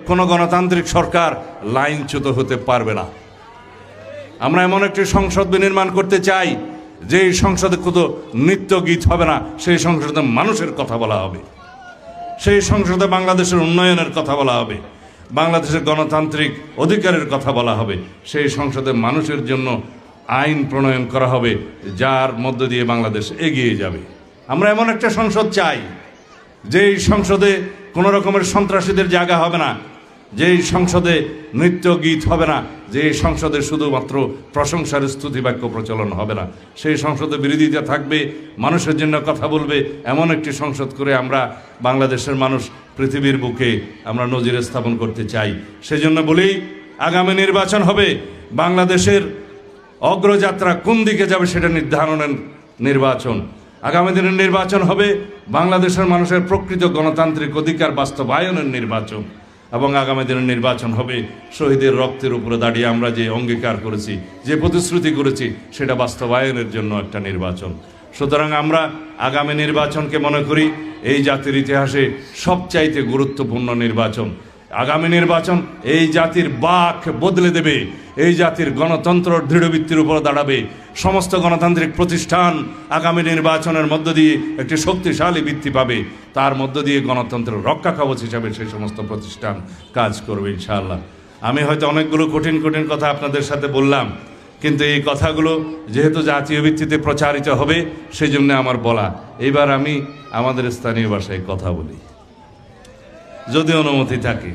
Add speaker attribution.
Speaker 1: কোনো গণতান্ত্রিক সরকার লাইনচ্যুত হতে পারবে না। আমরা এমন একটি সংসদ বিনির্মাণ করতে চাই যে সংসদে কোনো নৃত্য গীত হবে না, সেই সংসদে মানুষের কথা বলা হবে, সেই সংসদে বাংলাদেশের উন্নয়নের কথা বলা হবে, বাংলাদেশের গণতান্ত্রিক অধিকারের কথা বলা হবে, সেই সংসদে মানুষের জন্য আইন প্রণয়ন করা হবে যার মধ্য দিয়ে বাংলাদেশ এগিয়ে যাবে। আমরা এমন একটা সংসদ চাই যেই সংসদে কোনো রকমের সন্ত্রাসীদের জায়গা হবে না, যেই সংসদে নৃত্য গীত হবে না, যেই সংসদে শুধুমাত্র প্রশংসার স্তুতি বাক্য প্রচলন হবে না, সেই সংসদে বিরোধিতা থাকবে, মানুষের জন্য কথা বলবে। এমন একটি সংসদ করে আমরা বাংলাদেশের মানুষ পৃথিবীর বুকে আমরা নজির স্থাপন করতে চাই। সেজন্য বলি, আগামী নির্বাচন হবে বাংলাদেশের অগ্রযাত্রা কোন দিকে যাবে সেটা নির্ধারণের নির্বাচন। আগামী দিনের নির্বাচন হবে বাংলাদেশের মানুষের প্রকৃত গণতান্ত্রিক অধিকার বাস্তবায়নের নির্বাচন, এবং আগামী দিনের নির্বাচন হবে শহীদের রক্তের উপরে দাঁড়িয়ে আমরা যে অঙ্গীকার করেছি, যে প্রতিশ্রুতি করেছি, সেটা বাস্তবায়নের জন্য একটা নির্বাচন। সুতরাং আমরা আগামী নির্বাচনকে মনে করি এই জাতির ইতিহাসে সবচাইতে গুরুত্বপূর্ণ নির্বাচন। আগামী নির্বাচন এই জাতির বাক বদলে দেবে, এই জাতির গণতন্ত্র দৃঢ়ভিত্তির উপর দাঁড়াবে। সমস্ত গণতান্ত্রিক প্রতিষ্ঠান আগামী নির্বাচনের মধ্য দিয়ে একটি শক্তিশালী ভিত্তি পাবে, তার মধ্য দিয়ে গণতন্ত্রের রক্ষা কবচ হিসাবে সেই সমস্ত প্রতিষ্ঠান কাজ করবে ইনশাআল্লাহ। আমি হয়তো অনেকগুলো কঠিন কঠিন কথা আপনাদের সাথে বললাম, কিন্তু এই কথাগুলো যেহেতু জাতীয় ভিত্তিতে প্রচারিত হবে সেই জন্য আমার বলা। এইবার আমি আমাদের স্থানীয় ভাষায় কথা বলি, যদি অনুমতি থাকে।